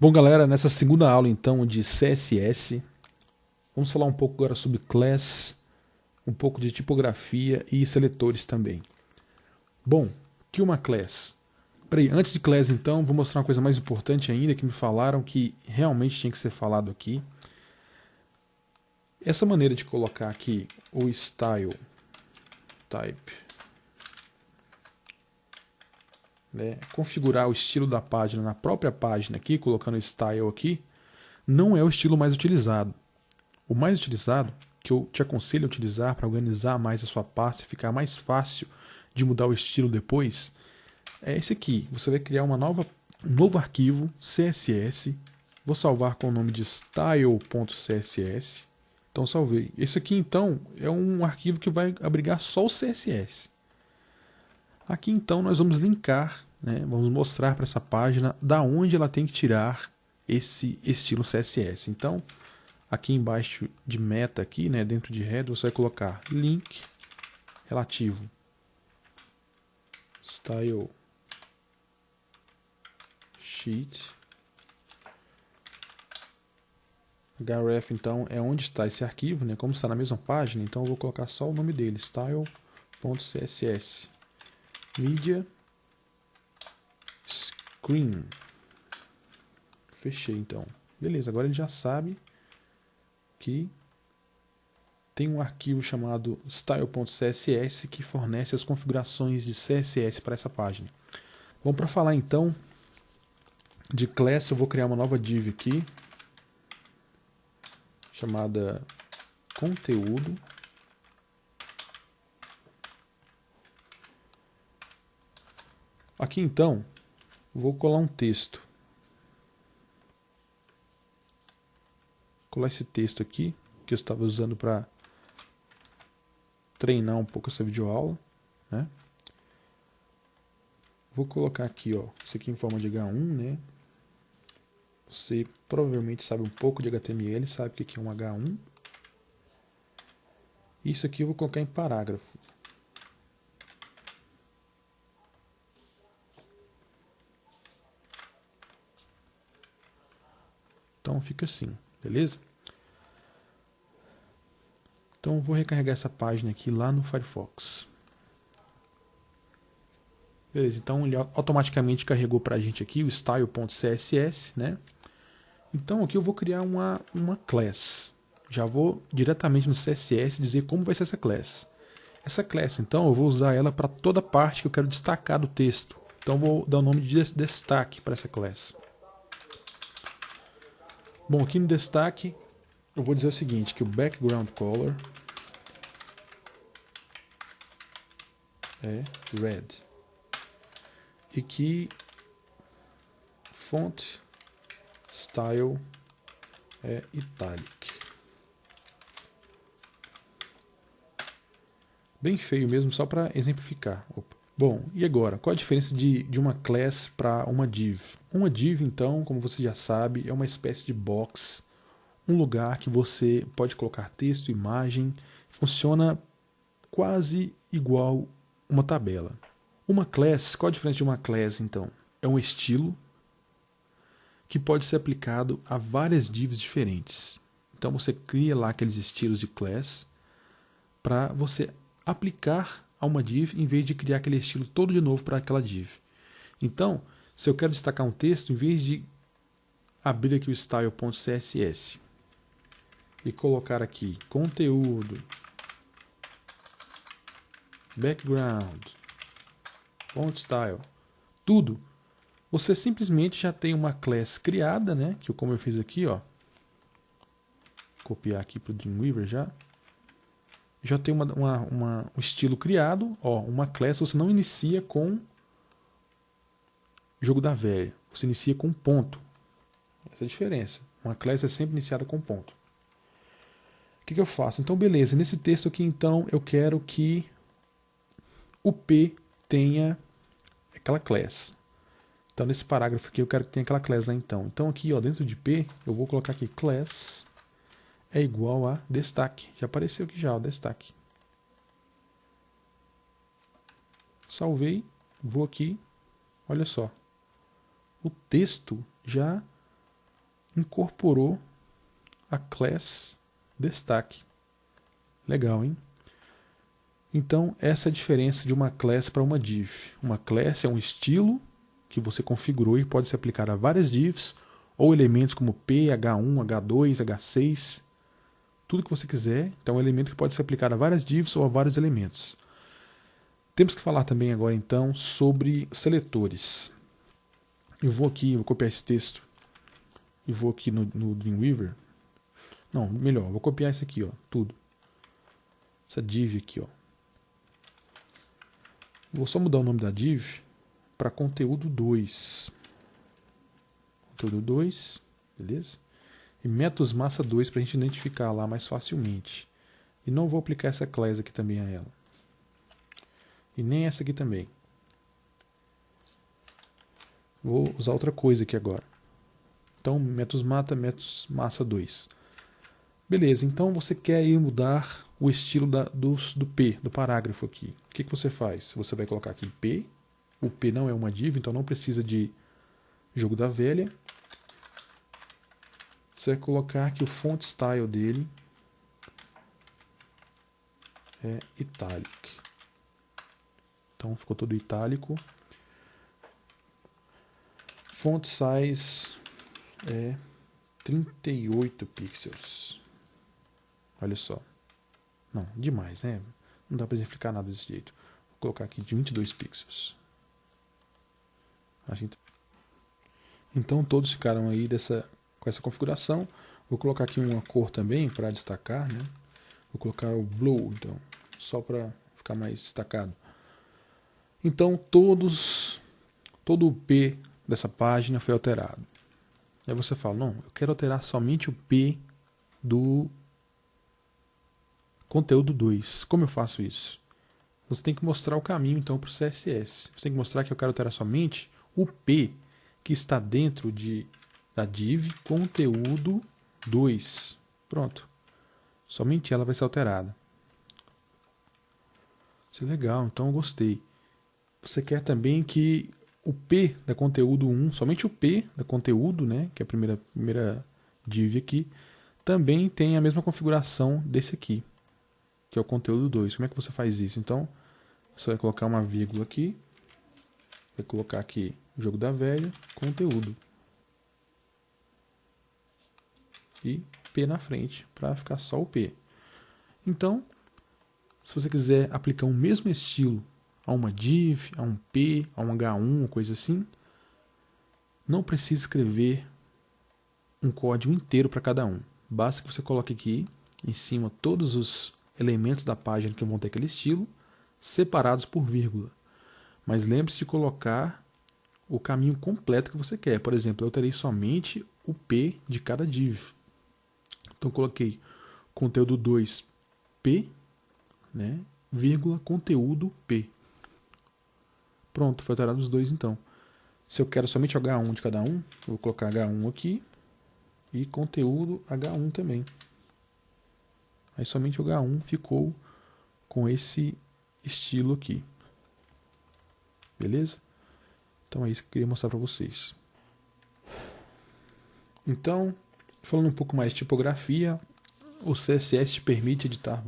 Bom, galera, nessa segunda aula então de CSS, vamos falar um pouco agora sobre class, um pouco de tipografia e seletores também. Bom, que uma class? Peraí, antes de class então, vou mostrar uma coisa mais importante ainda que me falaram que realmente tinha que ser falado aqui. Essa maneira de colocar aqui o style type, né, configurar o estilo da página na própria página aqui, colocando style aqui, não é o estilo mais utilizado. O mais utilizado, que eu te aconselho a utilizar para organizar mais a sua pasta e ficar mais fácil de mudar o estilo depois, é esse aqui. Você vai criar um novo arquivo CSS. Vou salvar com o nome de style.css. Então salvei. Esse aqui então é um arquivo que vai abrigar só o CSS. Aqui então nós vamos linkar, né, vamos mostrar para essa página da onde ela tem que tirar esse estilo CSS. Então, aqui embaixo de meta, aqui, né, dentro de header, você vai colocar link relativo style sheet. href então é onde está esse arquivo, né, como está na mesma página, então eu vou colocar só o nome dele, style.css. Media screen. Fechei então. Beleza, agora ele já sabe que tem um arquivo chamado style.css que fornece as configurações de CSS para essa página. Bom, para falar então de class, eu vou criar uma nova div aqui chamada conteúdo. Aqui então, vou colar um texto. Colar esse texto aqui, que eu estava usando para treinar um pouco essa videoaula, né? Vou colocar aqui, ó, isso aqui em forma de H1, né? Você provavelmente sabe um pouco de HTML, sabe o que é um H1. Isso aqui eu vou colocar em parágrafo. Então fica assim, beleza? Então eu vou recarregar essa página aqui lá no Firefox. Beleza, então ele automaticamente carregou para a gente aqui o style.css, né? Então aqui eu vou criar uma class. Já vou diretamente no CSS dizer como vai ser essa class. Essa class, então, eu vou usar ela para toda parte que eu quero destacar do texto. Então eu vou dar o nome de destaque para essa class. Bom, aqui no destaque eu vou dizer o seguinte, que o background color é red. E que font style é italic. Bem feio mesmo, só para exemplificar. Opa. Bom, e agora? Qual a diferença de uma class para uma div? Uma div, então, como você já sabe, é uma espécie de box, um lugar que você pode colocar texto, imagem, funciona quase igual uma tabela. Uma class, qual a diferença de uma class, então? É um estilo que pode ser aplicado a várias divs diferentes. Então você cria lá aqueles estilos de class para você aplicar a uma div em vez de criar aquele estilo todo de novo para aquela div. Então, se eu quero destacar um texto, em vez de abrir aqui o style.css e colocar aqui conteúdo, background, font style, tudo, você simplesmente já tem uma class criada, né? Que como eu fiz aqui, ó, copiar aqui para o Dreamweaver já tem um estilo criado, ó, uma class você não inicia com jogo da velha, você inicia com ponto. Essa é a diferença. Uma class é sempre iniciada com ponto. O que eu faço? Então, beleza, nesse texto aqui, então, eu quero que o P tenha aquela class. Então, nesse parágrafo aqui, eu quero que tenha aquela class lá, então. Então, aqui, ó, dentro de P, eu vou colocar aqui class é igual a destaque. Já apareceu aqui já, o destaque. Salvei, vou aqui, olha só. O texto já incorporou a class destaque. Legal, hein? Então, essa é a diferença de uma class para uma div. Uma class é um estilo que você configurou e pode se aplicar a várias divs ou elementos como P, H1, H2, H6, tudo que você quiser. Então, é um elemento que pode se aplicar a várias divs ou a vários elementos. Temos que falar também agora, então, sobre seletores. Eu vou copiar esse texto e vou aqui no Dreamweaver. Não, melhor, vou copiar isso aqui, ó, tudo. Essa div aqui, ó. Vou só mudar o nome da div para conteúdo 2. Conteúdo 2, beleza? E métodos massa 2 para a gente identificar lá mais facilmente. E não vou aplicar essa class aqui também a ela. E nem essa aqui também. Vou usar outra coisa aqui agora. Então, métodos massa 2. Beleza, então você quer ir mudar o estilo do P, do parágrafo aqui. O que você faz? Você vai colocar aqui P. O P não é uma div, então não precisa de jogo da velha. Você vai colocar que o font style dele é italic. Então ficou todo itálico. Font size é 38 pixels. Olha só. Não, demais, né? Não dá para exemplificar nada desse jeito. Vou colocar aqui de 22 pixels. Então todos ficaram aí com essa configuração. Vou colocar aqui uma cor também para destacar, né? Vou colocar o blue, então, só para ficar mais destacado. Então todo o P dessa página foi alterado. Aí você fala, não, eu quero alterar somente o P do conteúdo 2. Como eu faço isso? Você tem que mostrar o caminho então para o CSS. Você tem que mostrar que eu quero alterar somente o P que está dentro da div conteúdo 2. Pronto. Somente ela vai ser alterada. Isso é legal, então eu gostei. Você quer também que o P da conteúdo 1, somente o P da conteúdo, né, que é a primeira div aqui, também tem a mesma configuração desse aqui, que é o conteúdo 2. Como é que você faz isso? Então, você vai colocar uma vírgula aqui, vai colocar aqui jogo da velha, conteúdo. E P na frente, para ficar só o P. Então, se você quiser aplicar o mesmo estilo a uma div, a um P, a um H1, coisa assim, não precisa escrever um código inteiro para cada um. Basta que você coloque aqui em cima todos os elementos da página que vão ter aquele estilo, separados por vírgula. Mas lembre-se de colocar o caminho completo que você quer. Por exemplo, eu terei somente o P de cada div. Então coloquei conteúdo 2 P, né, vírgula, conteúdo P. Pronto, foi alterado os dois então. Se eu quero somente H1 de cada um, eu vou colocar H1 aqui e conteúdo H1 também. Aí somente o H1 ficou com esse estilo aqui. Beleza? Então é isso que eu queria mostrar para vocês. Então, falando um pouco mais de tipografia, o CSS te permite editar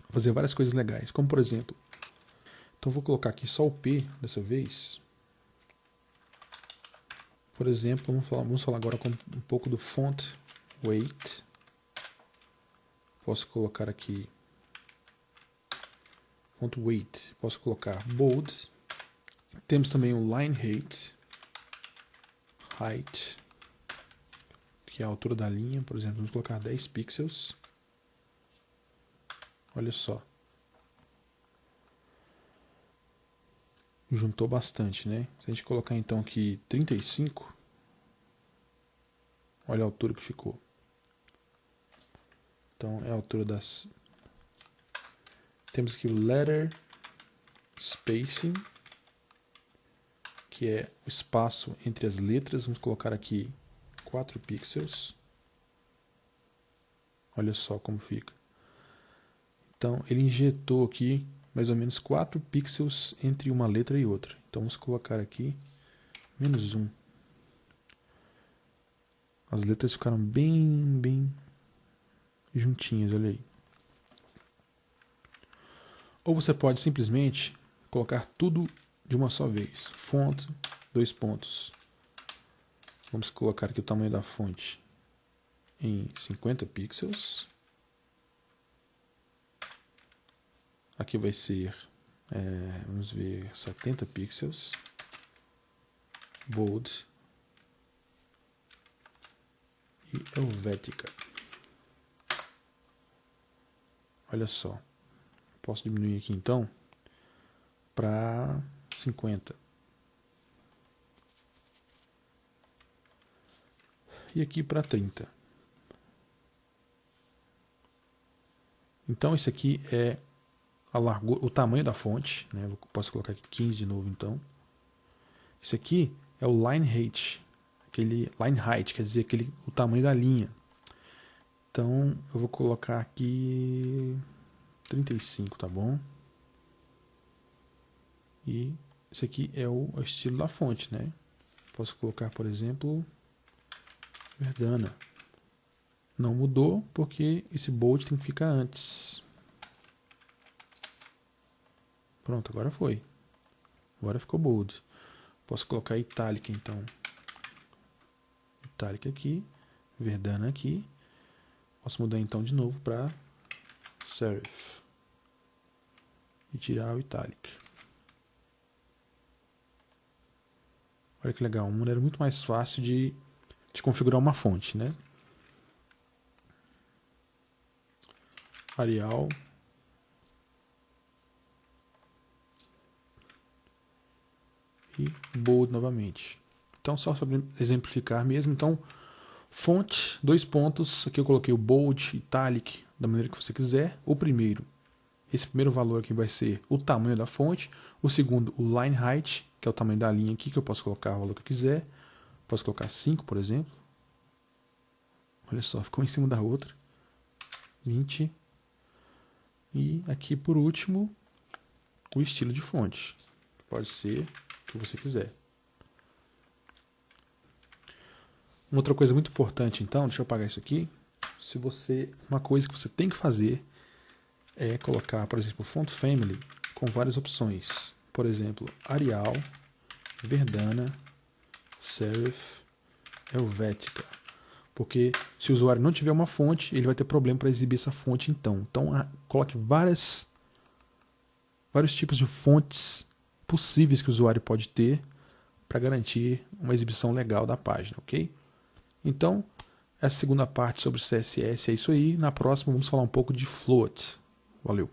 fazer várias coisas legais, como por exemplo, então vou colocar aqui só o P dessa vez. Por exemplo, vamos falar agora um pouco do font weight. Posso colocar aqui font weight, posso colocar bold. Temos também o line height, que é a altura da linha, por exemplo, vamos colocar 10 pixels. Olha só. Juntou bastante, né? Se a gente colocar então aqui 35, olha a altura que ficou. Então é a altura das... Temos aqui o letter spacing, que é o espaço entre as letras. Vamos colocar aqui 4 pixels. Olha só como fica. Então ele injetou aqui mais ou menos 4 pixels entre uma letra e outra. Então vamos colocar aqui -1. As letras ficaram bem juntinhas, olha aí. Ou você pode simplesmente colocar tudo de uma só vez. Font, 2 pontos. Vamos colocar aqui o tamanho da fonte em 50 pixels. Aqui vai ser, vamos ver, 70 pixels. Bold. E Helvetica. Olha só. Posso diminuir aqui então para 50. E aqui para 30. Então esse aqui é a largura, o tamanho da fonte, né? Eu posso colocar aqui 15 de novo então. Esse aqui é o line height, line height, quer dizer o tamanho da linha. Então eu vou colocar aqui 35, tá bom? E esse aqui é o estilo da fonte, né? Posso colocar, por exemplo, Verdana. Não mudou porque esse bold tem que ficar antes. Pronto, agora foi. Agora ficou bold. Posso colocar Italic então. Italic aqui, Verdana aqui. Posso mudar então de novo para Serif. E tirar o Italic. Olha que legal, uma maneira muito mais fácil de configurar uma fonte, né? Arial. E bold novamente. Então, só para exemplificar mesmo. Então, fonte, 2 pontos. Aqui eu coloquei o bold, italic, da maneira que você quiser. O primeiro, esse primeiro valor aqui vai ser o tamanho da fonte. O segundo, o line height, que é o tamanho da linha aqui, que eu posso colocar o valor que eu quiser. Posso colocar 5, por exemplo. Olha só, ficou em cima da outra. 20. E aqui, por último, o estilo de fonte. Pode ser o que você quiser. Uma outra coisa muito importante, então, deixa eu apagar isso aqui. Uma coisa que você tem que fazer é colocar, por exemplo, Font Family com várias opções. Por exemplo, Arial, Verdana, Serif, Helvetica. Porque se o usuário não tiver uma fonte, ele vai ter problema para exibir essa fonte então. Então, coloque vários tipos de fontes possíveis que o usuário pode ter para garantir uma exibição legal da página, ok? Então, essa segunda parte sobre CSS é isso aí. Na próxima vamos falar um pouco de Float. Valeu!